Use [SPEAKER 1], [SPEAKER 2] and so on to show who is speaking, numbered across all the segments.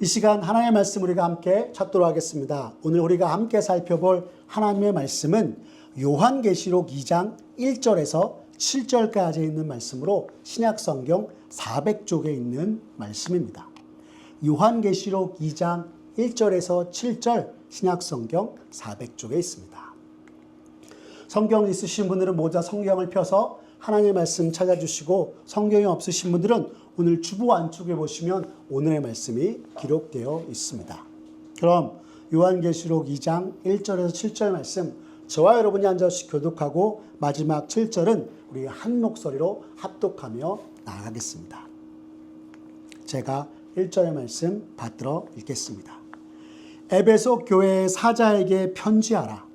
[SPEAKER 1] 이 시간 하나님의 말씀 우리가 함께 찾도록 하겠습니다. 오늘 우리가 함께 살펴볼 하나님의 말씀은 요한계시록 2장 1절에서 7절까지 있는 말씀으로 신약성경 400쪽에 있는 말씀입니다. 요한계시록 2장 1절에서 7절 신약성경 400쪽에 있습니다. 성경 있으신 분들은 모두 성경을 펴서 하나님의 말씀 찾아주시고, 성경이 없으신 분들은 오늘 주보 안쪽에 보시면 오늘의 말씀이 기록되어 있습니다. 그럼 요한계시록 2장 1절에서 7절 말씀 저와 여러분이 한 절씩 교독하고 마지막 7절은 우리 한 목소리로 합독하며 나아가겠습니다. 제가 1절의 말씀 받들어 읽겠습니다. 에베소 교회의 사자에게 편지하라.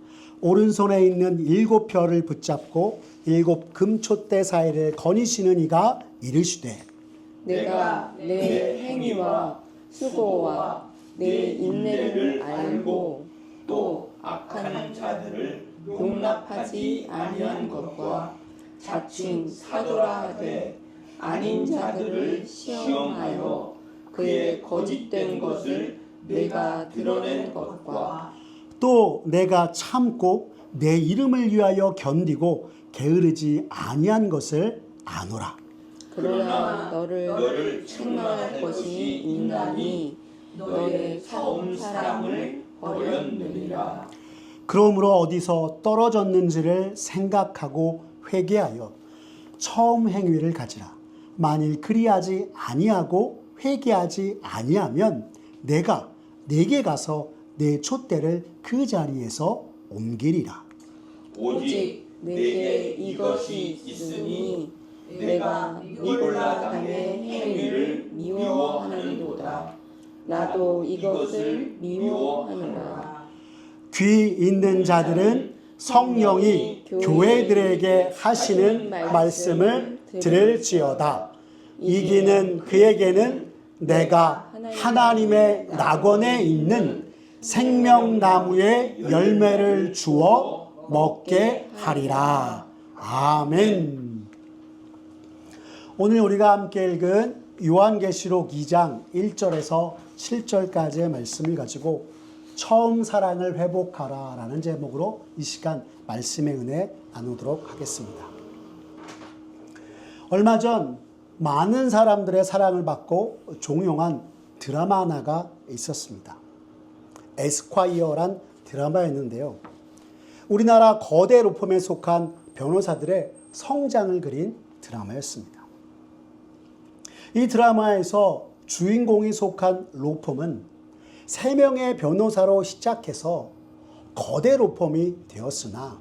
[SPEAKER 1] 오른손에 있는 7별을 붙잡고 7 금촛대 사이를 거니시는 이가 이르시되,
[SPEAKER 2] 내가 내 행위와 수고와 내 인내를 알고 또 악한 자들을 용납하지 아니한 것과 자칭 사도라 하되 아닌 자들을 시험하여 그의 거짓된 것을 내가 드러낸 것과
[SPEAKER 1] 또 내가 참고 내 이름을 위하여 견디고 게으르지 아니한 것을 아노라.
[SPEAKER 2] 그러나 너를 책망할 것이 있나니 너의 처음 사랑을 버렸느니라.
[SPEAKER 1] 그러므로 어디서 떨어졌는지를 생각하고 회개하여 처음 행위를 가지라. 만일 그리하지 아니하고 회개하지 아니하면 내가 네게 가서 내 촛대를 그 자리에서 옮기리라.
[SPEAKER 2] 오직 내게 이것이 있으니 내가 니골라 당의 행위를 미워하느니로다. 나도 이것을 미워하노라.
[SPEAKER 1] 귀 있는 자들은 성령이 교회들에게 하시는 말씀을 들을지어다. 이기는 그에게는 내가 하나님의 낙원에 있는 생명나무의 열매를 주어 먹게 하리라. 아멘. 오늘 우리가 함께 읽은 요한계시록 2장 1절에서 7절까지의 말씀을 가지고 처음 사랑을 회복하라 라는 제목으로 이 시간 말씀의 은혜 나누도록 하겠습니다. 얼마 전 많은 사람들의 사랑을 받고 종영한 드라마 하나가 있었습니다. 에스콰이어란 드라마였는데요. 우리나라 거대 로펌에 속한 변호사들의 성장을 그린 드라마였습니다. 이 드라마에서 주인공이 속한 로펌은 3명의 변호사로 시작해서 거대 로펌이 되었으나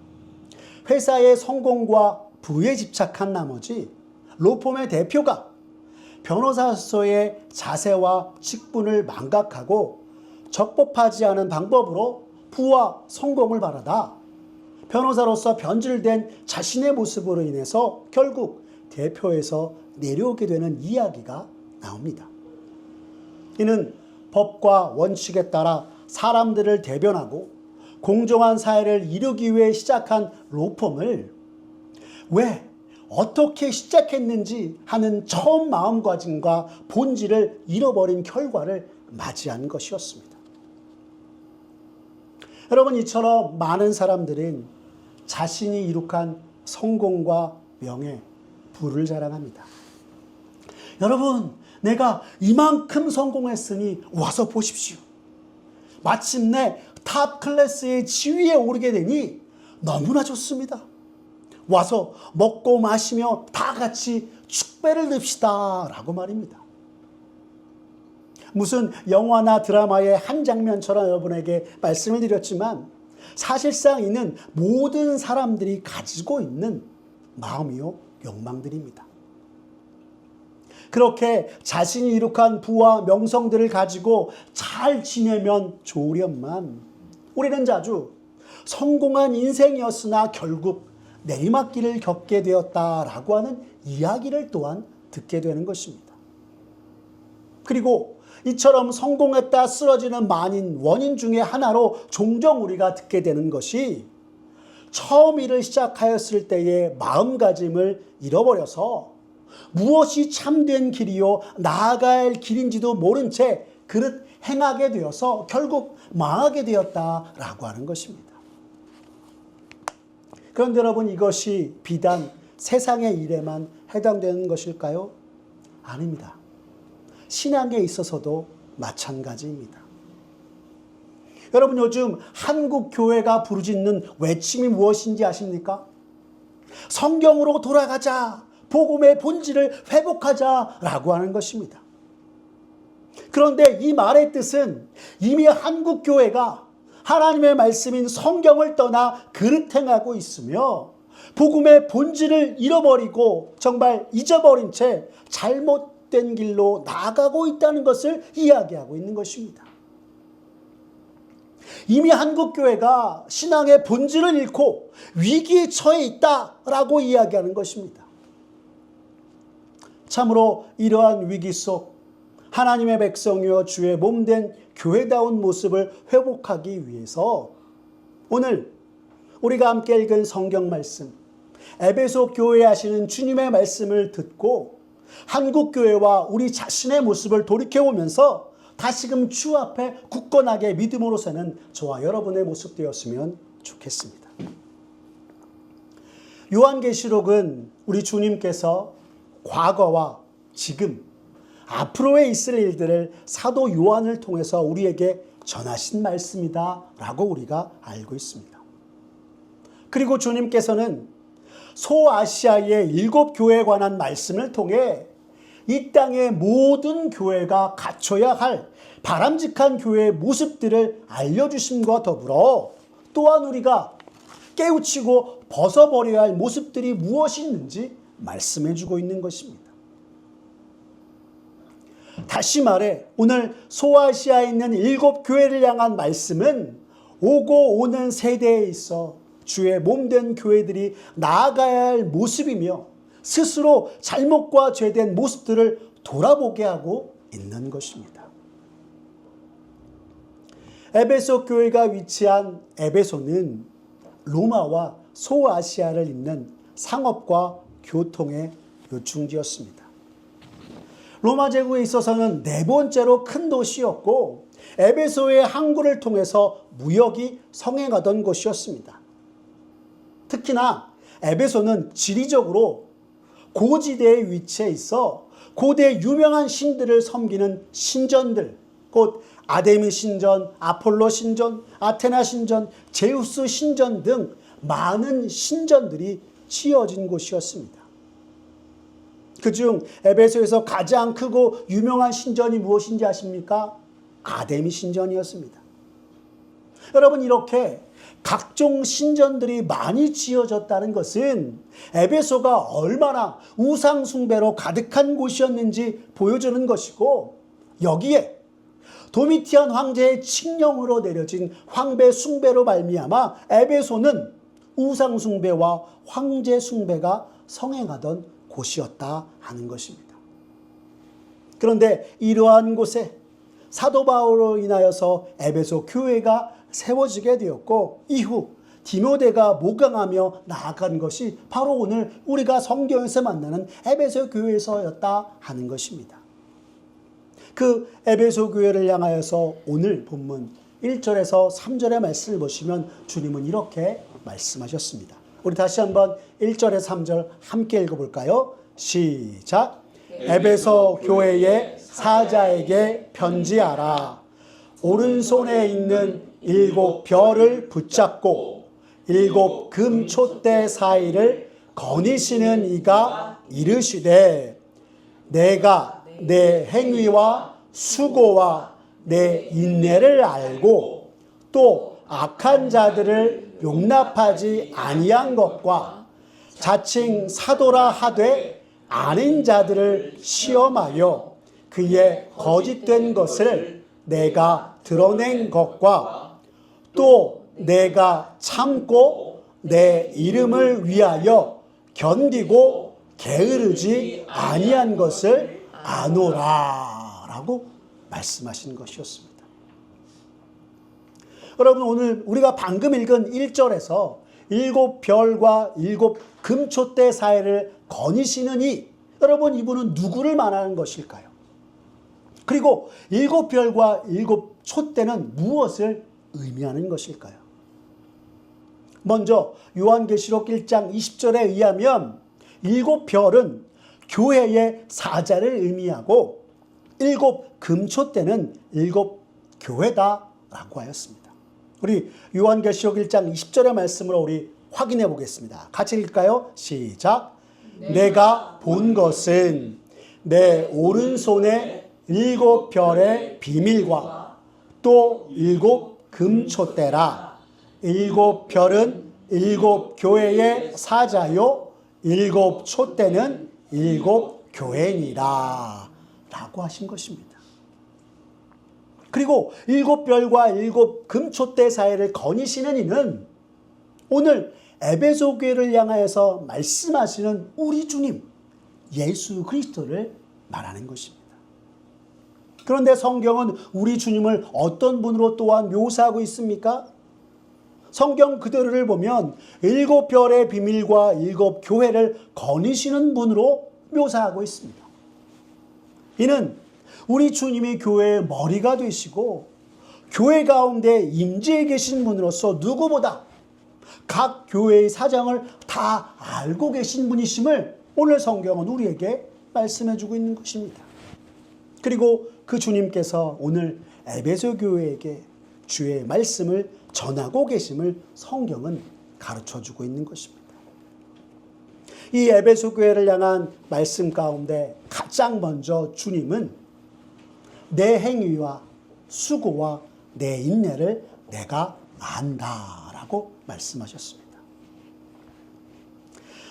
[SPEAKER 1] 회사의 성공과 부에 집착한 나머지 로펌의 대표가 변호사로서의 자세와 직분을 망각하고 적법하지 않은 방법으로 부와 성공을 바라다 변호사로서 변질된 자신의 모습으로 인해서 결국 대표에서 내려오게 되는 이야기가 나옵니다. 이는 법과 원칙에 따라 사람들을 대변하고 공정한 사회를 이루기 위해 시작한 로펌을 왜 어떻게 시작했는지 하는 처음 마음가짐과 본질을 잃어버린 결과를 맞이한 것이었습니다. 여러분, 이처럼 많은 사람들은 자신이 이룩한 성공과 명예, 부를 자랑합니다. 여러분, 내가 이만큼 성공했으니 와서 보십시오. 마침내 탑 클래스의 지위에 오르게 되니 너무나 좋습니다. 와서 먹고 마시며 다 같이 축배를 늡시다 라고 말입니다. 무슨 영화나 드라마의 한 장면처럼 여러분에게 말씀을 드렸지만 사실상 이는 모든 사람들이 가지고 있는 마음이요 욕망들입니다. 그렇게 자신이 이룩한 부와 명성들을 가지고 잘 지내면 좋으련만 우리는 자주 성공한 인생이었으나 결국 내리막길을 겪게 되었다라고 하는 이야기를 또한 듣게 되는 것입니다. 그리고 이처럼 성공했다 쓰러지는 많은 원인 중에 하나로 종종 우리가 듣게 되는 것이 처음 일을 시작하였을 때의 마음가짐을 잃어버려서 무엇이 참된 길이요 나아갈 길인지도 모른 채 그릇 행하게 되어서 결국 망하게 되었다라고 하는 것입니다. 그런데 여러분, 이것이 비단 세상의 일에만 해당되는 것일까요? 아닙니다. 신앙에 있어서도 마찬가지입니다. 여러분, 요즘 한국 교회가 부르짖는 외침이 무엇인지 아십니까? 성경으로 돌아가자, 복음의 본질을 회복하자라고 하는 것입니다. 그런데 이 말의 뜻은 이미 한국 교회가 하나님의 말씀인 성경을 떠나 그릇 행하고 있으며 복음의 본질을 잃어버리고 정말 잊어버린 채 잘못된 길로 나아가고 있다는 것을 이야기하고 있는 것입니다. 이미 한국 교회가 신앙의 본질을 잃고 위기에 처해 있다라고 이야기하는 것입니다. 참으로 이러한 위기 속 하나님의 백성이여 주의 몸된 교회다운 모습을 회복하기 위해서 오늘 우리가 함께 읽은 성경 말씀, 에베소 교회에 하시는 주님의 말씀을 듣고 한국 교회와 우리 자신의 모습을 돌이켜보면서 다시금 주 앞에 굳건하게 믿음으로 사는 저와 여러분의 모습 되었으면 좋겠습니다. 요한계시록은 우리 주님께서 과거와 지금, 앞으로에 있을 일들을 사도 요한을 통해서 우리에게 전하신 말씀이다 라고 우리가 알고 있습니다. 그리고 주님께서는 소아시아의 7교회에 관한 말씀을 통해 이 땅의 모든 교회가 갖춰야 할 바람직한 교회의 모습들을 알려주심과 더불어 또한 우리가 깨우치고 벗어버려야 할 모습들이 무엇이 있는지 말씀해주고 있는 것입니다. 다시 말해 오늘 소아시아에 있는 7교회를 향한 말씀은 오고 오는 세대에 있어 주의 몸된 교회들이 나아가야 할 모습이며 스스로 잘못과 죄된 모습들을 돌아보게 하고 있는 것입니다. 에베소 교회가 위치한 에베소는 로마와 소아시아를 잇는 상업과 교통의 요충지였습니다. 로마 제국에 있어서는 네 번째로 큰 도시였고 에베소의 항구를 통해서 무역이 성행하던 곳이었습니다. 특히나 에베소는 지리적으로 고지대에 위치해 있어 고대 유명한 신들을 섬기는 신전들, 곧 아데미 신전, 아폴로 신전, 아테나 신전, 제우스 신전 등 많은 신전들이 지어진 곳이었습니다. 그중 에베소에서 가장 크고 유명한 신전이 무엇인지 아십니까? 아데미 신전이었습니다. 여러분, 이렇게 각종 신전들이 많이 지어졌다는 것은 에베소가 얼마나 우상 숭배로 가득한 곳이었는지 보여주는 것이고, 여기에 도미티안 황제의 칙령으로 내려진 황배 숭배로 말미암아 에베소는 우상 숭배와 황제 숭배가 성행하던 곳이었다 하는 것입니다. 그런데 이러한 곳에 사도 바울로 인하여서 에베소 교회가 세워지게 되었고, 이후 디모데가 모강하며 나아간 것이 바로 오늘 우리가 성경에서 만나는 에베소 교회에서였다 하는 것입니다. 그 에베소 교회를 향하여서 오늘 본문 1절에서 3절의 말씀을 보시면 주님은 이렇게 말씀하셨습니다. 우리 다시 한번 1절에서 3절 함께 읽어볼까요? 시작! 에베소 교회의 사자에게 편지하라. 오른손에 있는 7 별을 붙잡고 7 금촛대 사이를 거니시는 이가 이르시되, 내가 내 행위와 수고와 내 인내를 알고 또 악한 자들을 용납하지 아니한 것과 자칭 사도라 하되 아닌 자들을 시험하여 그의 거짓된 것을 내가 드러낸 것과 또 내가 참고 내 이름을 위하여 견디고 게으르지 아니한 것을 아노라 라고 말씀하신 것이었습니다. 여러분, 오늘 우리가 방금 읽은 1절에서 7 별과 7 금촛대 사이를 거니시는 이, 여러분, 이분은 누구를 말하는 것일까요? 그리고 일곱 별과 일곱 촛대는 무엇을 의미하는 것일까요? 먼저 요한계시록 1장 20절에 의하면 일곱 별은 교회의 사자를 의미하고 일곱 금촛대는 일곱 교회다라고 하였습니다. 우리 요한계시록 1장 20절의 말씀으로 우리 확인해 보겠습니다. 같이 읽을까요? 시작. 내가 본 것은 내 오른손에 일곱 별의 비밀과 또 일곱 금촛대라. 일곱 별은 일곱 교회의 사자요 일곱 촛대는 일곱 교회니라 라고 하신 것입니다. 그리고 일곱 별과 일곱 금촛대 사이를 거니시는 이는 오늘 에베소 교회를 향하여서 말씀하시는 우리 주님 예수 그리스도를 말하는 것입니다. 그런데 성경은 우리 주님을 어떤 분으로 또한 묘사하고 있습니까? 성경 그대로를 보면 일곱 별의 비밀과 일곱 교회를 거니시는 분으로 묘사하고 있습니다. 이는 우리 주님이 교회의 머리가 되시고 교회 가운데 임재해 계신 분으로서 누구보다 각 교회의 사정을 다 알고 계신 분이심을 오늘 성경은 우리에게 말씀해 주고 있는 것입니다. 그리고 그 주님께서 오늘 에베소 교회에게 주의 말씀을 전하고 계심을 성경은 가르쳐 주고 있는 것입니다. 이 에베소 교회를 향한 말씀 가운데 가장 먼저 주님은 내 행위와 수고와 내 인내를 내가 안다라고 말씀하셨습니다.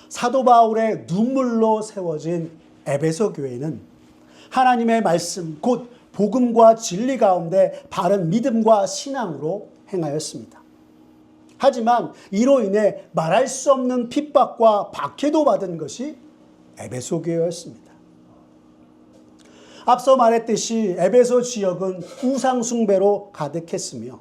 [SPEAKER 1] 사도 바울의 눈물로 세워진 에베소 교회는 하나님의 말씀 곧 복음과 진리 가운데 바른 믿음과 신앙으로 행하였습니다. 하지만 이로 인해 말할 수 없는 핍박과 박해도 받은 것이 에베소 교회였습니다. 앞서 말했듯이 에베소 지역은 우상 숭배로 가득했으며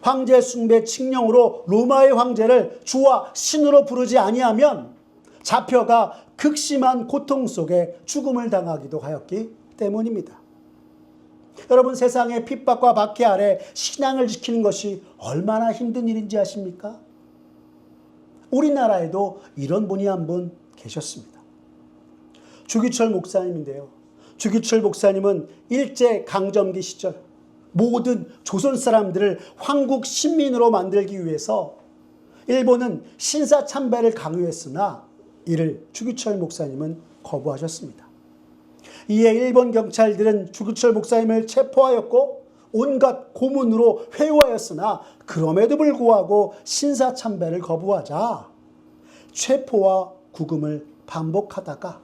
[SPEAKER 1] 황제 숭배 칙령으로 로마의 황제를 주와 신으로 부르지 아니하면 잡혀가 극심한 고통 속에 죽음을 당하기도 하였기 때문입니다. 여러분, 세상의 핍박과 박해 아래 신앙을 지키는 것이 얼마나 힘든 일인지 아십니까? 우리나라에도 이런 분이 한 분 계셨습니다. 주기철 목사님인데요. 주기철 목사님은 일제강점기 시절 모든 조선 사람들을 황국 신민으로 만들기 위해서 일본은 신사참배를 강요했으나 이를 주기철 목사님은 거부하셨습니다. 이에 일본 경찰들은 주기철 목사님을 체포하였고 온갖 고문으로 회유하였으나 그럼에도 불구하고 신사참배를 거부하자 체포와 구금을 반복하다가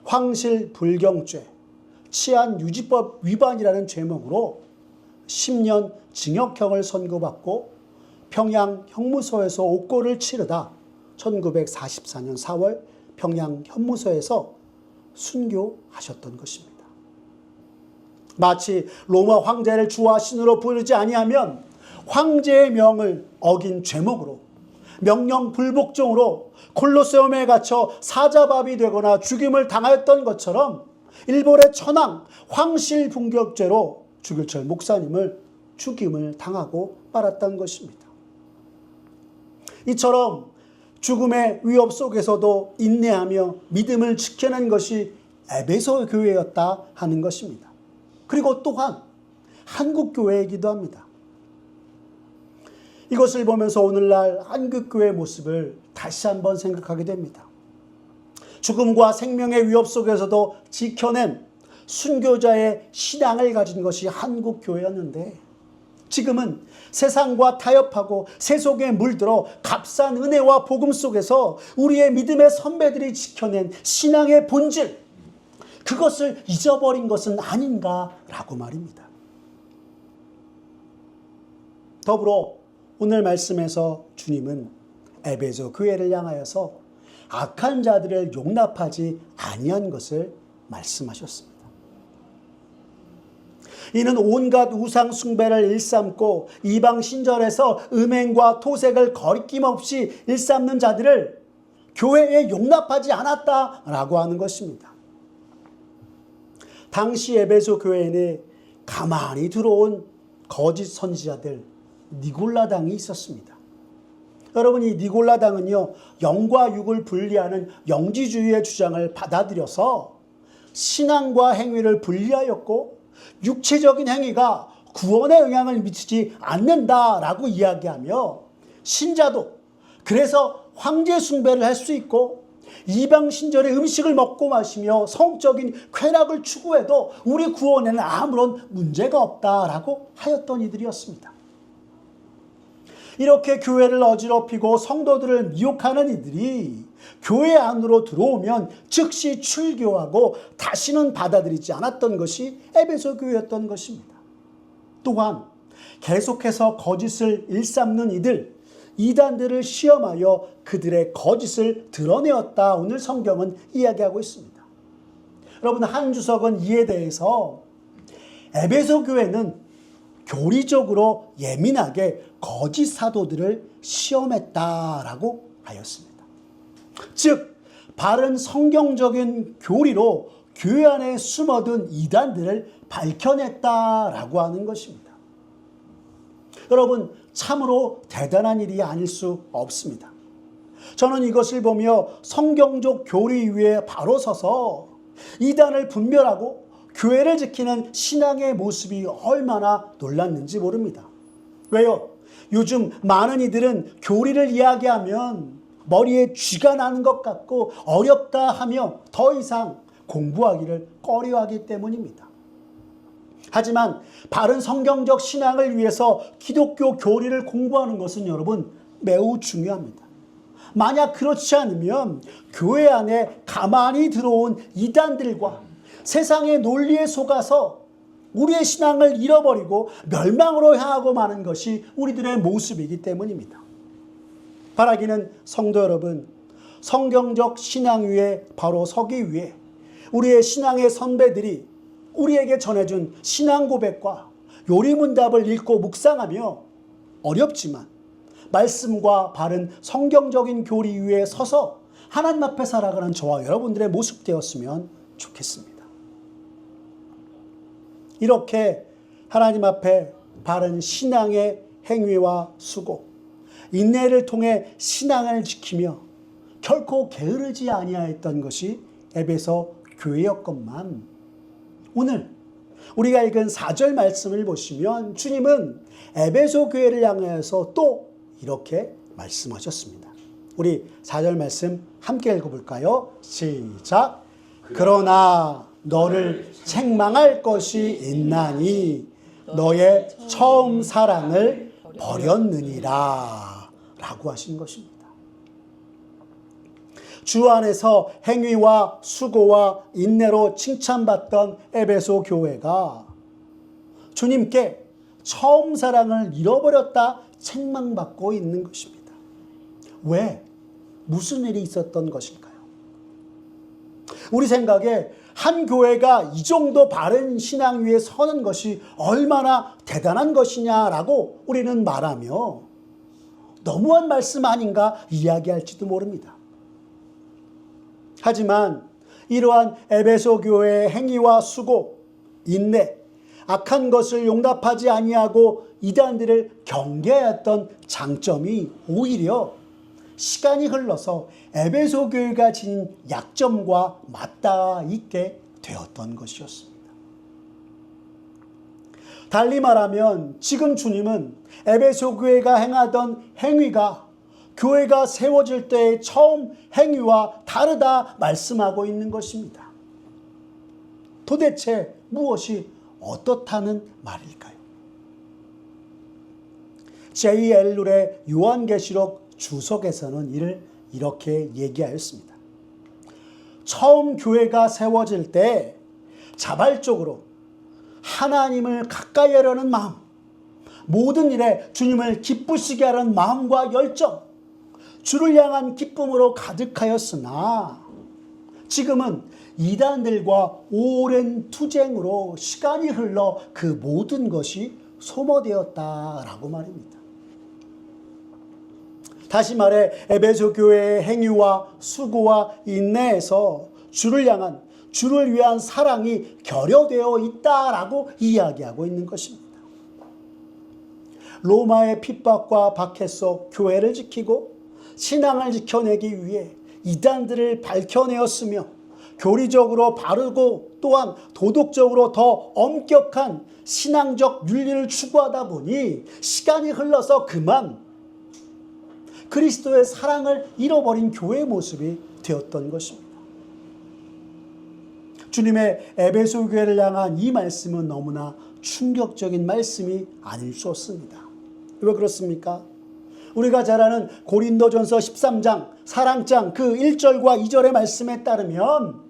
[SPEAKER 1] 황실불경죄, 치안유지법 위반이라는 제목으로 10년 징역형을 선고받고 평양 형무소에서 옥고를 치르다 1944년 4월 평양 형무소에서 순교하셨던 것입니다. 마치 로마 황제를 주와 신으로 부르지 아니하면 황제의 명을 어긴 죄목으로 명령 불복종으로 콜로세움에 갇혀 사자밥이 되거나 죽임을 당하였던 것처럼 일본의 천황 황실분격죄로 주기철 목사님을 죽임을 당하고 말았던 것입니다. 이처럼 죽음의 위협 속에서도 인내하며 믿음을 지켜낸 것이 에베소 교회였다 하는 것입니다. 그리고 또한 한국 교회이기도 합니다. 이것을 보면서 오늘날 한국 교회의 모습을 다시 한번 생각하게 됩니다. 죽음과 생명의 위협 속에서도 지켜낸 순교자의 신앙을 가진 것이 한국 교회였는데 지금은 세상과 타협하고 세속에 물들어 값싼 은혜와 복음 속에서 우리의 믿음의 선배들이 지켜낸 신앙의 본질, 그것을 잊어버린 것은 아닌가라고 말입니다. 더불어 오늘 말씀에서 주님은 에베소 교회를 향하여서 악한 자들을 용납하지 아니한 것을 말씀하셨습니다. 이는 온갖 우상 숭배를 일삼고 이방 신절에서 음행과 토색을 거리낌없이 일삼는 자들을 교회에 용납하지 않았다라고 하는 것입니다. 당시 에베소 교회에 가만히 들어온 거짓 선지자들 니골라당이 있었습니다. 여러분, 이 니골라당은요, 영과 육을 분리하는 영지주의의 주장을 받아들여서 신앙과 행위를 분리하였고 육체적인 행위가 구원에 영향을 미치지 않는다라고 이야기하며 신자도 그래서 황제 숭배를 할 수 있고 이방 신전의 음식을 먹고 마시며 성적인 쾌락을 추구해도 우리 구원에는 아무런 문제가 없다라고 하였던 이들이었습니다. 이렇게 교회를 어지럽히고 성도들을 미혹하는 이들이 교회 안으로 들어오면 즉시 출교하고 다시는 받아들이지 않았던 것이 에베소 교회였던 것입니다. 또한 계속해서 거짓을 일삼는 이단들을 시험하여 그들의 거짓을 드러내었다. 오늘 성경은 이야기하고 있습니다. 여러분, 한 주석은 이에 대해서 에베소 교회는 교리적으로 예민하게 거짓 사도들을 시험했다라고 하였습니다. 즉, 바른 성경적인 교리로 교회 안에 숨어든 이단들을 밝혀냈다라고 하는 것입니다. 여러분, 참으로 대단한 일이 아닐 수 없습니다. 저는 이것을 보며 성경적 교리 위에 바로 서서 이단을 분별하고 교회를 지키는 신앙의 모습이 얼마나 놀랐는지 모릅니다. 왜요? 요즘 많은 이들은 교리를 이야기하면 머리에 쥐가 나는 것 같고 어렵다 하며 더 이상 공부하기를 꺼려하기 때문입니다. 하지만 바른 성경적 신앙을 위해서 기독교 교리를 공부하는 것은 여러분 매우 중요합니다. 만약 그렇지 않으면 교회 안에 가만히 들어온 이단들과 세상의 논리에 속아서 우리의 신앙을 잃어버리고 멸망으로 향하고 마는 것이 우리들의 모습이기 때문입니다. 바라기는 성도 여러분, 성경적 신앙 위에 바로 서기 위해 우리의 신앙의 선배들이 우리에게 전해준 신앙 고백과 요리문답을 읽고 묵상하며 어렵지만 말씀과 바른 성경적인 교리 위에 서서 하나님 앞에 살아가는 저와 여러분들의 모습 되었으면 좋겠습니다. 이렇게 하나님 앞에 바른 신앙의 행위와 수고, 인내를 통해 신앙을 지키며 결코 게으르지 아니하였던 것이 에베소 교회였건만 오늘 우리가 읽은 4절 말씀을 보시면 주님은 에베소 교회를 향해서 또 이렇게 말씀하셨습니다. 우리 4절 말씀 함께 읽어볼까요? 시작. 그러나 너를 책망할 것이 있나니 너의 처음 사랑을 버렸느니라 라고 하신 것입니다. 주 안에서 행위와 수고와 인내로 칭찬받던 에베소 교회가 주님께 처음 사랑을 잃어버렸다 책망받고 있는 것입니다. 왜? 무슨 일이 있었던 것일까요? 우리 생각에 한 교회가 이 정도 바른 신앙 위에 서는 것이 얼마나 대단한 것이냐라고 우리는 말하며 너무한 말씀 아닌가 이야기할지도 모릅니다. 하지만 이러한 에베소 교회의 행위와 수고, 인내, 악한 것을 용납하지 아니하고 이단들을 경계하였던 장점이 오히려 시간이 흘러서 에베소 교회가 지닌 약점과 맞닿아 있게 되었던 것이었습니다. 달리 말하면 지금 주님은 에베소 교회가 행하던 행위가 교회가 세워질 때의 처음 행위와 다르다 말씀하고 있는 것입니다. 도대체 무엇이 어떻다는 말일까요? J. 엘룰의 요한계시록 주석에서는 이를 이렇게 얘기하였습니다. 처음 교회가 세워질 때 자발적으로 하나님을 가까이 하려는 마음, 모든 일에 주님을 기쁘시게 하는 마음과 열정, 주를 향한 기쁨으로 가득하였으나 지금은 이단들과 오랜 투쟁으로 시간이 흘러 그 모든 것이 소모되었다라고 말입니다. 다시 말해 에베소 교회의 행위와 수고와 인내에서 주를 향한 주를 위한 사랑이 결여되어 있다라고 이야기하고 있는 것입니다. 로마의 핍박과 박해 속 교회를 지키고 신앙을 지켜내기 위해 이단들을 밝혀내었으며 교리적으로 바르고 또한 도덕적으로 더 엄격한 신앙적 윤리를 추구하다 보니 시간이 흘러서 그만 그리스도의 사랑을 잃어버린 교회의 모습이 되었던 것입니다. 주님의 에베소 교회를 향한 이 말씀은 너무나 충격적인 말씀이 아닐 수 없습니다. 왜 그렇습니까? 우리가 잘 아는 고린도전서 13장 사랑장 그 1절과 2절의 말씀에 따르면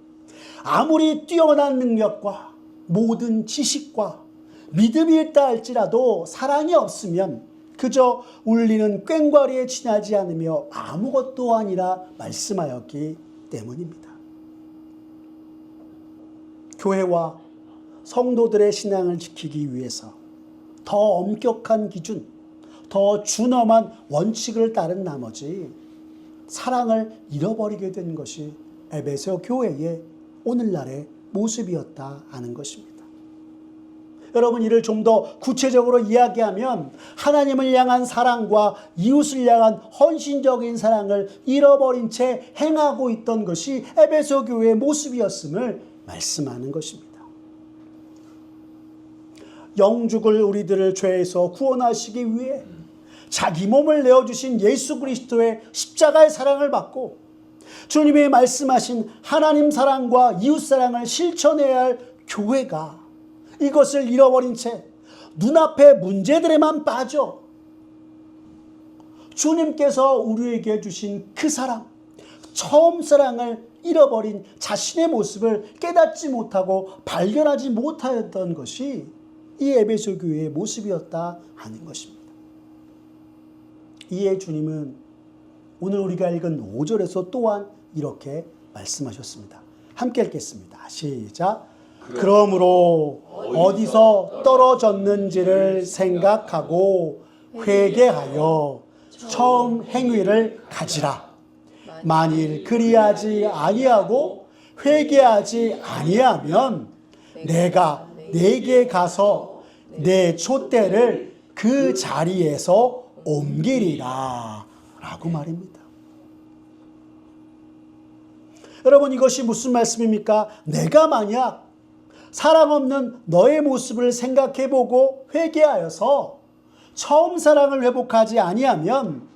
[SPEAKER 1] 아무리 뛰어난 능력과 모든 지식과 믿음이 있다 할지라도 사랑이 없으면 그저 울리는 꽹과리에 지나지 않으며 아무것도 아니라 말씀하였기 때문입니다. 교회와 성도들의 신앙을 지키기 위해서 더 엄격한 기준, 더 준엄한 원칙을 따른 나머지 사랑을 잃어버리게 된 것이 에베소 교회의 오늘날의 모습이었다 하는 것입니다. 여러분, 이를 좀 더 구체적으로 이야기하면 하나님을 향한 사랑과 이웃을 향한 헌신적인 사랑을 잃어버린 채 행하고 있던 것이 에베소 교회의 모습이었음을 말씀하는 것입니다. 영죽을 우리들을 죄에서 구원하시기 위해 자기 몸을 내어주신 예수 그리스도의 십자가의 사랑을 받고 주님이 말씀하신 하나님 사랑과 이웃 사랑을 실천해야 할 교회가 이것을 잃어버린 채 눈앞의 문제들에만 빠져 주님께서 우리에게 주신 그 사랑, 처음 사랑을 잃어버린 자신의 모습을 깨닫지 못하고 발견하지 못하였던 것이 이 에베소 교회의 모습이었다 하는 것입니다. 이에 주님은 오늘 우리가 읽은 5절에서 또한 이렇게 말씀하셨습니다. 함께 읽겠습니다. 시작. 그러므로 어디서 떨어졌는지를 생각하고 회개하여 처음 행위를 가지라. 만일 그리하지 아니하고 회개하지 아니하면 내가 네게 가서 내 촛대를 그 자리에서 옮기리라 라고 말입니다. 여러분, 이것이 무슨 말씀입니까? 내가 만약 사랑 없는 너의 모습을 생각해보고 회개하여서 처음 사랑을 회복하지 아니하면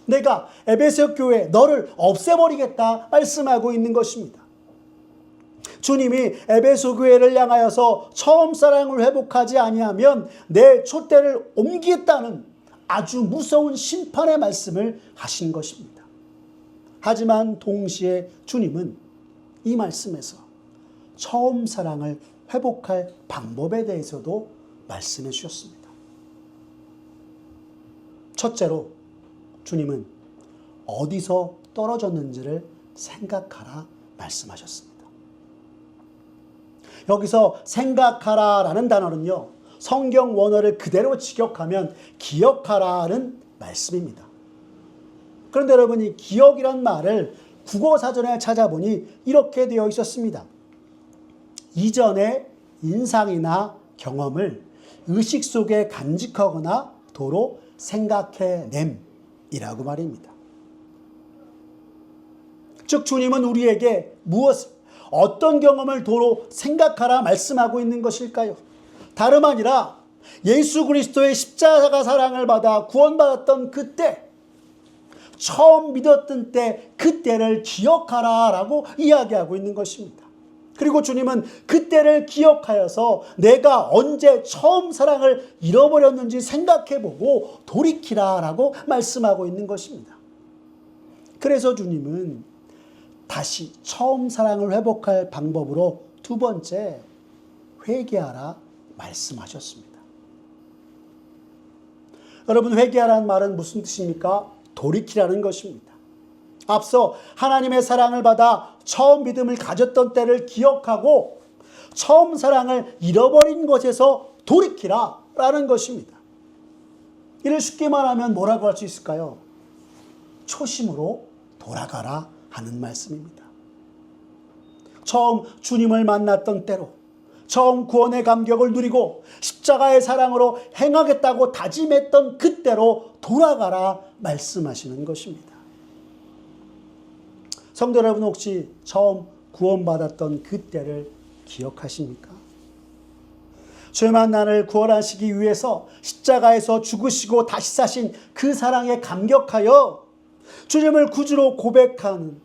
[SPEAKER 1] 내가 에베소 교회 너를 없애버리겠다 말씀하고 있는 것입니다. 주님이 에베소 교회를 향하여서 처음 사랑을 회복하지 아니하면 내 촛대를 옮기겠다는 아주 무서운 심판의 말씀을 하신 것입니다. 하지만 동시에 주님은 이 말씀에서 처음 사랑을 회복할 방법에 대해서도 말씀해 주셨습니다. 첫째로 주님은 어디서 떨어졌는지를 생각하라 말씀하셨습니다. 여기서 생각하라라는 단어는요, 성경 원어를 그대로 직역하면 기억하라는 말씀입니다. 그런데 여러분이 기억이란 말을 국어사전에 찾아보니 이렇게 되어 있었습니다. 이전의 인상이나 경험을 의식 속에 간직하거나 도로 생각해냄이라고 말입니다. 즉 주님은 우리에게 어떤 경험을 도로 생각하라 말씀하고 있는 것일까요? 다름 아니라 예수 그리스도의 십자가 사랑을 받아 구원받았던 그때, 처음 믿었던 때, 그때를 기억하라 라고 이야기하고 있는 것입니다. 그리고 주님은 그때를 기억하여서 내가 언제 처음 사랑을 잃어버렸는지 생각해보고 돌이키라 라고 말씀하고 있는 것입니다. 그래서 주님은 다시 처음 사랑을 회복할 방법으로 두 번째, 회개하라 말씀하셨습니다. 여러분, 회개하라는 말은 무슨 뜻입니까? 돌이키라는 것입니다. 앞서 하나님의 사랑을 받아 처음 믿음을 가졌던 때를 기억하고 처음 사랑을 잃어버린 것에서 돌이키라 라는 것입니다. 이를 쉽게 말하면 뭐라고 할 수 있을까요? 초심으로 돌아가라 하는 말씀입니다. 처음 주님을 만났던 때로, 처음 구원의 감격을 누리고 십자가의 사랑으로 행하겠다고 다짐했던 그때로 돌아가라 말씀하시는 것입니다. 성도 여러분, 혹시 처음 구원받았던 그때를 기억하십니까? 죄만 나를 구원하시기 위해서 십자가에서 죽으시고 다시 사신 그 사랑에 감격하여 주님을 구주로 고백하는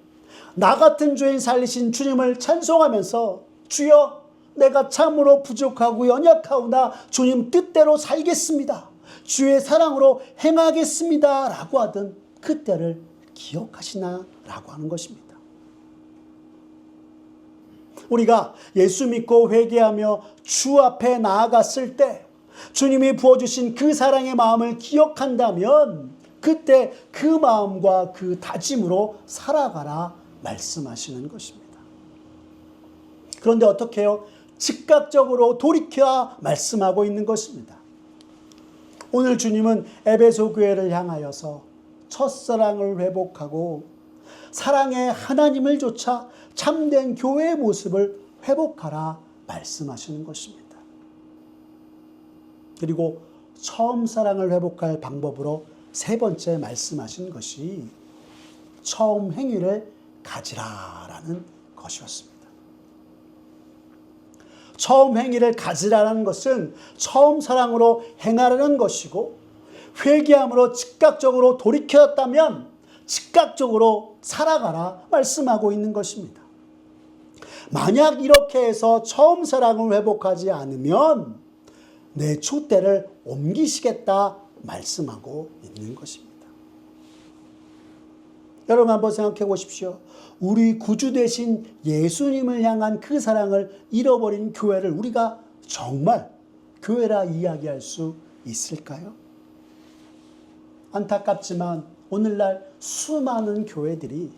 [SPEAKER 1] 나 같은 죄인 살리신 주님을 찬송하면서 주여 내가 참으로 부족하고 연약하오나 주님 뜻대로 살겠습니다. 주의 사랑으로 행하겠습니다. 라고 하던 그때를 기억하시나? 라고 하는 것입니다. 우리가 예수 믿고 회개하며 주 앞에 나아갔을 때 주님이 부어주신 그 사랑의 마음을 기억한다면 그때 그 마음과 그 다짐으로 살아가라 말씀하시는 것입니다. 그런데 어떻게 해요? 즉각적으로 돌이켜 말씀하고 있는 것입니다. 오늘 주님은 에베소 교회를 향하여서 첫사랑을 회복하고 사랑의 하나님을 좇아 참된 교회의 모습을 회복하라 말씀하시는 것입니다. 그리고 처음 사랑을 회복할 방법으로 세 번째 말씀하신 것이 처음 행위를 가지라라는 것이었습니다. 처음 행위를 가지라는 것은 처음 사랑으로 행하라는 것이고 회개함으로 즉각적으로 돌이켰다면 즉각적으로 살아가라 말씀하고 있는 것입니다. 만약 이렇게 해서 처음 사랑을 회복하지 않으면 내 촛대를 옮기시겠다 말씀하고 있는 것입니다. 여러분 한번 생각해 보십시오. 우리 구주 되신 예수님을 향한 그 사랑을 잃어버린 교회를 우리가 정말 교회라 이야기할 수 있을까요? 안타깝지만 오늘날 수많은 교회들이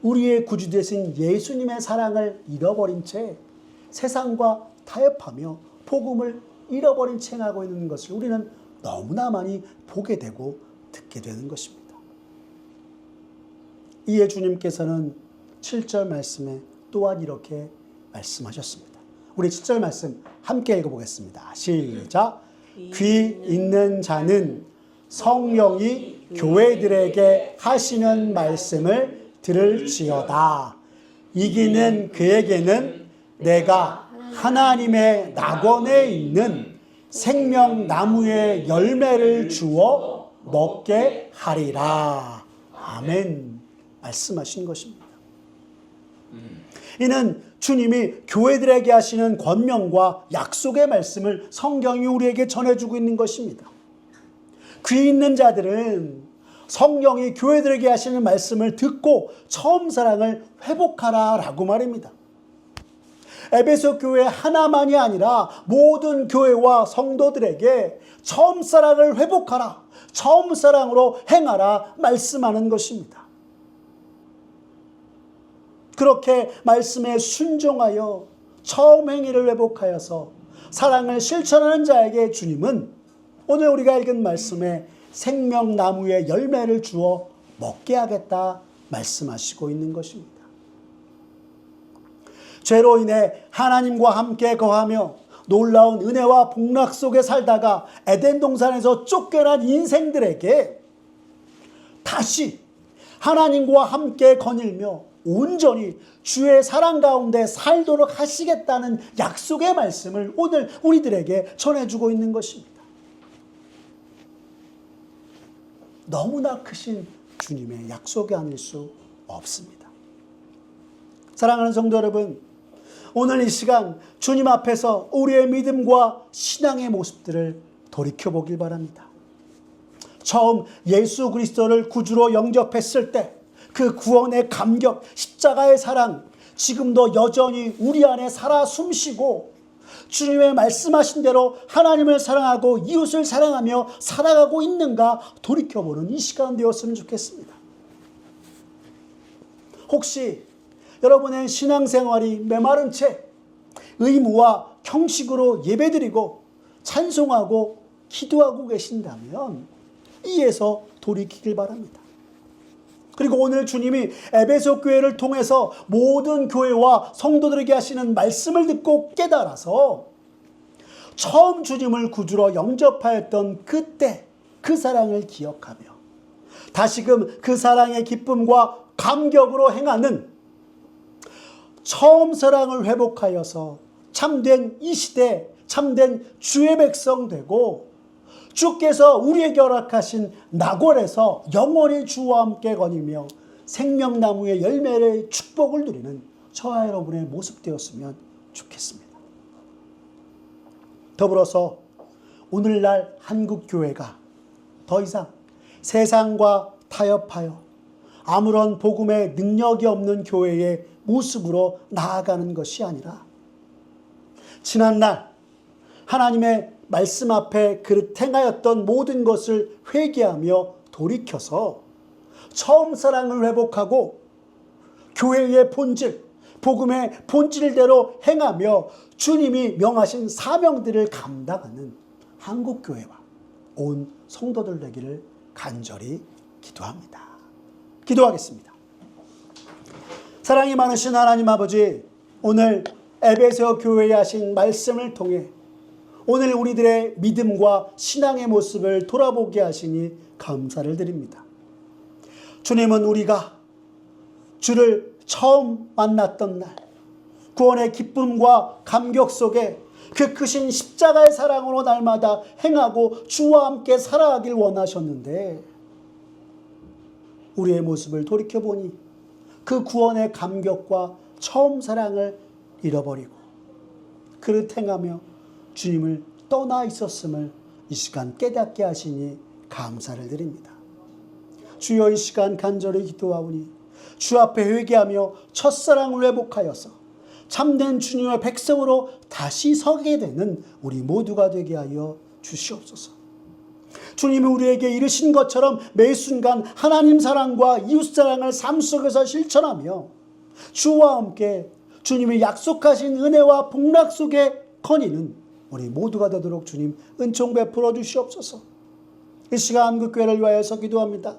[SPEAKER 1] 우리의 구주 되신 예수님의 사랑을 잃어버린 채 세상과 타협하며 복음을 잃어버린 채 행하고 있는 것을 우리는 너무나 많이 보게 되고 듣게 되는 것입니다. 이에 주님께서는 7절 말씀에 또한 이렇게 말씀하셨습니다. 우리 7절 말씀 함께 읽어보겠습니다. 시작. 귀 있는 자는 성령이 교회들에게 하시는 말씀을 들을지어다. 이기는 그에게는 내가 하나님의 낙원에 있는 생명나무의 열매를 주어 먹게 하리라. 아멘. 말씀하신 것입니다. 이는 주님이 교회들에게 하시는 권명과 약속의 말씀을 성경이 우리에게 전해주고 있는 것입니다. 귀 있는 자들은 성령이 교회들에게 하시는 말씀을 듣고 처음 사랑을 회복하라 라고 말입니다. 에베소 교회 하나만이 아니라 모든 교회와 성도들에게 처음 사랑을 회복하라, 처음 사랑으로 행하라 말씀하는 것입니다. 그렇게 말씀에 순종하여 처음 행위를 회복하여서 사랑을 실천하는 자에게 주님은 오늘 우리가 읽은 말씀에 생명나무의 열매를 주어 먹게 하겠다 말씀하시고 있는 것입니다. 죄로 인해 하나님과 함께 거하며 놀라운 은혜와 복락 속에 살다가 에덴 동산에서 쫓겨난 인생들에게 다시 하나님과 함께 거닐며 온전히 주의 사랑 가운데 살도록 하시겠다는 약속의 말씀을 오늘 우리들에게 전해주고 있는 것입니다. 너무나 크신 주님의 약속이 아닐 수 없습니다. 사랑하는 성도 여러분, 오늘 이 시간 주님 앞에서 우리의 믿음과 신앙의 모습들을 돌이켜보길 바랍니다. 처음 예수 그리스도를 구주로 영접했을 때 그 구원의 감격, 십자가의 사랑, 지금도 여전히 우리 안에 살아 숨쉬고 주님의 말씀하신 대로 하나님을 사랑하고 이웃을 사랑하며 살아가고 있는가 돌이켜보는 이 시간 되었으면 좋겠습니다. 혹시 여러분의 신앙생활이 메마른 채 의무와 형식으로 예배드리고 찬송하고 기도하고 계신다면 이에서 돌이키길 바랍니다. 그리고 오늘 주님이 에베소 교회를 통해서 모든 교회와 성도들에게 하시는 말씀을 듣고 깨달아서 처음 주님을 구주로 영접하였던 그때 그 사랑을 기억하며 다시금 그 사랑의 기쁨과 감격으로 행하는 처음 사랑을 회복하여서 참된 이 시대 참된 주의 백성 되고 주께서 우리에게 허락하신 낙원에서 영원히 주와 함께 거니며 생명나무의 열매의 축복을 누리는 저와 여러분의 모습 되었으면 좋겠습니다. 더불어서 오늘날 한국교회가 더 이상 세상과 타협하여 아무런 복음의 능력이 없는 교회의 모습으로 나아가는 것이 아니라 지난날 하나님의 말씀 앞에 그릇 행하였던 모든 것을 회개하며 돌이켜서 처음 사랑을 회복하고 교회의 본질, 복음의 본질대로 행하며 주님이 명하신 사명들을 감당하는 한국교회와 온 성도들 되기를 간절히 기도합니다. 기도하겠습니다. 사랑이 많으신 하나님 아버지, 오늘 에베소 교회에 하신 말씀을 통해 오늘 우리들의 믿음과 신앙의 모습을 돌아보게 하시니 감사를 드립니다. 주님은 우리가 주를 처음 만났던 날 구원의 기쁨과 감격 속에 그 크신 십자가의 사랑으로 날마다 행하고 주와 함께 살아가길 원하셨는데 우리의 모습을 돌이켜보니 그 구원의 감격과 처음 사랑을 잃어버리고 그릇 행하며 주님을 떠나 있었음을 이 시간 깨닫게 하시니 감사를 드립니다. 주여, 이 시간 간절히 기도하오니 주 앞에 회개하며 첫사랑을 회복하여서 참된 주님의 백성으로 다시 서게 되는 우리 모두가 되게 하여 주시옵소서. 주님이 우리에게 이르신 것처럼 매 순간 하나님 사랑과 이웃 사랑을 삶 속에서 실천하며 주와 함께 주님이 약속하신 은혜와 복락 속에 거니는 우리 모두가 되도록 주님 은총 베풀어 주시옵소서. 이 시간 한국교회를 위하여서 기도합니다.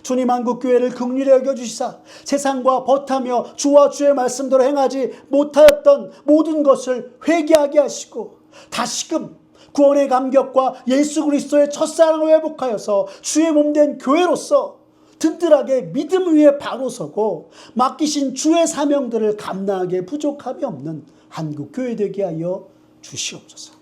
[SPEAKER 1] 주님, 한국교회를 긍휼히 여겨주시사 세상과 벗하며 주와 주의 말씀대로 행하지 못하였던 모든 것을 회개하게 하시고 다시금 구원의 감격과 예수 그리스도의 첫사랑을 회복하여서 주의 몸된 교회로서 든든하게 믿음 위에 바로 서고 맡기신 주의 사명들을 감당하기에 부족함이 없는 한국교회 되게 하여 주시옵소서.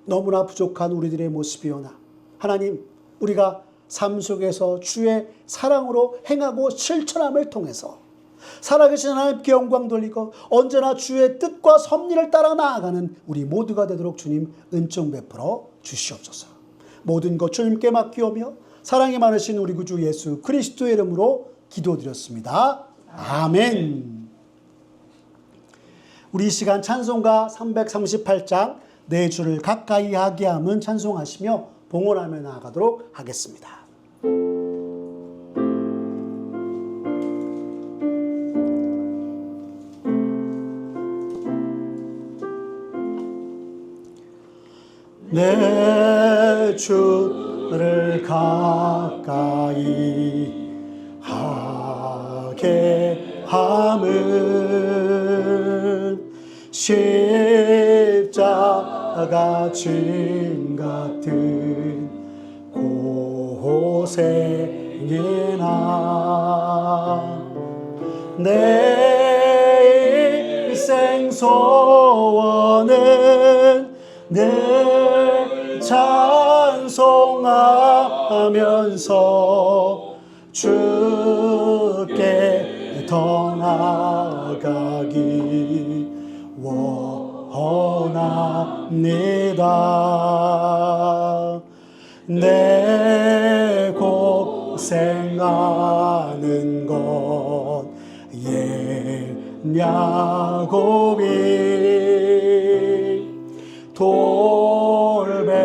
[SPEAKER 1] 너무나 부족한 우리들의 모습이오나 하나님, 우리가 삶 속에서 주의 사랑으로 행하고 실천함을 통해서 살아계신 하나님께 영광 돌리고 언제나 주의 뜻과 섭리를 따라 나아가는 우리 모두가 되도록 주님 은총 베풀어 주시옵소서. 모든 것 주님께 맡기오며 사랑이 많으신 우리 구주 예수 그리스도의 이름으로 기도드렸습니다. 아멘. 우리 이 시간 찬송가 338장 내 주를 가까이 하게 함은 찬송하시며 봉헌하며 나아가도록 하겠습니다. 내 주를 가까이 하게 함은 십자가 짐 같은 고생이나 내 일생 소원은 늘 찬송하면서 주께 더 나아가기 원합니다. 내 고생하는 것 옛야곱이 돌베개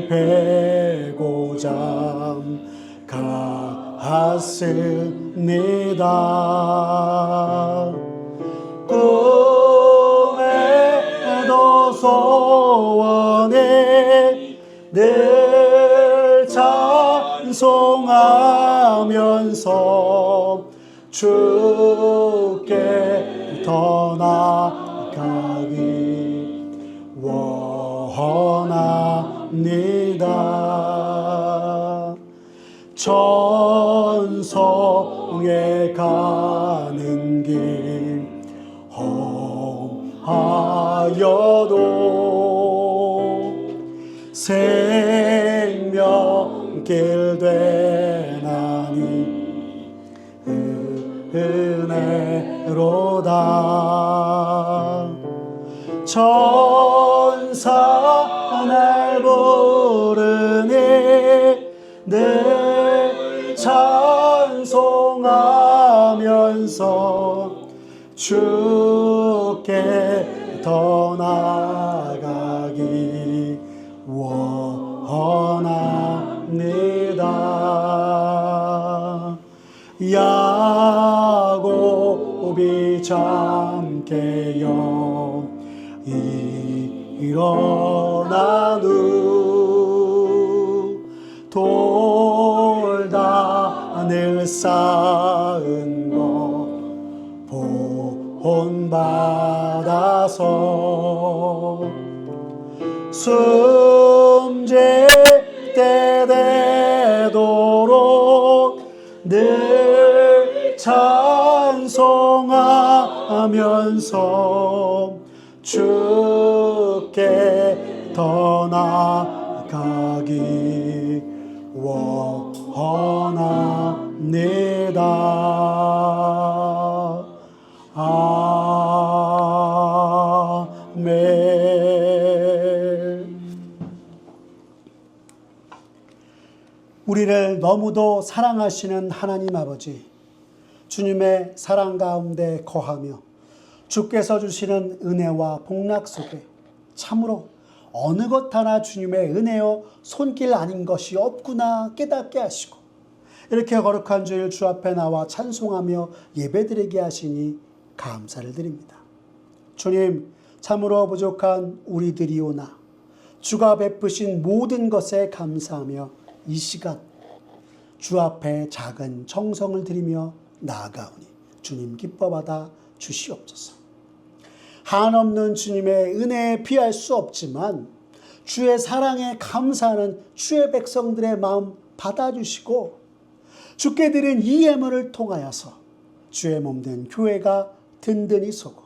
[SPEAKER 1] 베고자 갔습니다. 꿈에도 소원에 늘 찬송하 주께 더 나아가기 원합니다. 천성에 가는 길 험하여도 생명길 되나니 은혜로다. 천사 날 부르니 늘 찬송하면서 주께 더 나아가기 원합니다. 야곱이 잠깨어 일어난 후 돌단을 쌓은 것 본받아서 숨질 때 되도록 늘 찬송하면서 주께 더 나아가기 원합니다. 아멘. 우리를 너무도 사랑하시는 하나님 아버지, 주님의 사랑 가운데 거하며 주께서 주시는 은혜와 복락 속에 참으로 어느 것 하나 주님의 은혜요 손길 아닌 것이 없구나 깨닫게 하시고 이렇게 거룩한 주일 주 앞에 나와 찬송하며 예배드리게 하시니 감사를 드립니다. 주님, 참으로 부족한 우리들이오나 주가 베푸신 모든 것에 감사하며 이 시간 주 앞에 작은 청성을 드리며 나아가오니 주님 기뻐받아 주시옵소서. 한없는 주님의 은혜에 비할 수 없지만 주의 사랑에 감사하는 주의 백성들의 마음 받아주시고 주께 드린 이 예물을 통하여서 주의 몸된 교회가 든든히 서고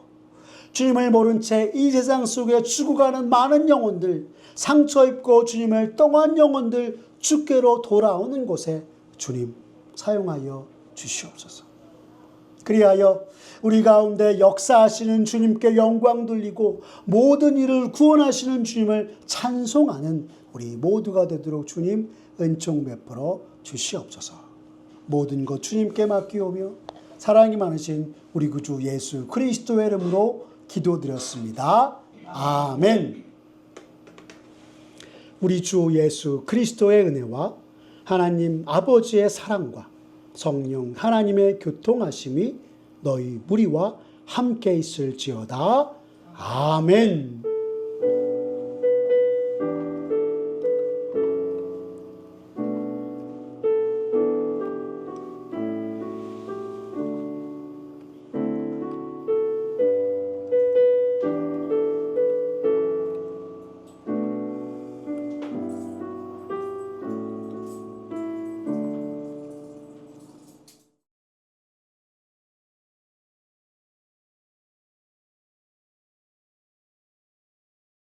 [SPEAKER 1] 주님을 모른 채 이 세상 속에 죽어가는 많은 영혼들, 상처 입고 주님을 떠난 영혼들 주께로 돌아오는 곳에 주님 사용하여 주시옵소서. 그리하여 우리 가운데 역사하시는 주님께 영광 돌리고 모든 일을 구원하시는 주님을 찬송하는 우리 모두가 되도록 주님 은총 베풀어 주시옵소서. 모든 것 주님께 맡기오며 사랑이 많으신 우리 구주 예수 그리스도의 이름으로 기도드렸습니다. 아멘. 우리 주 예수 그리스도의 은혜와 하나님 아버지의 사랑과 성령 하나님의 교통하심이 너희 무리와 함께 있을지어다. 아멘.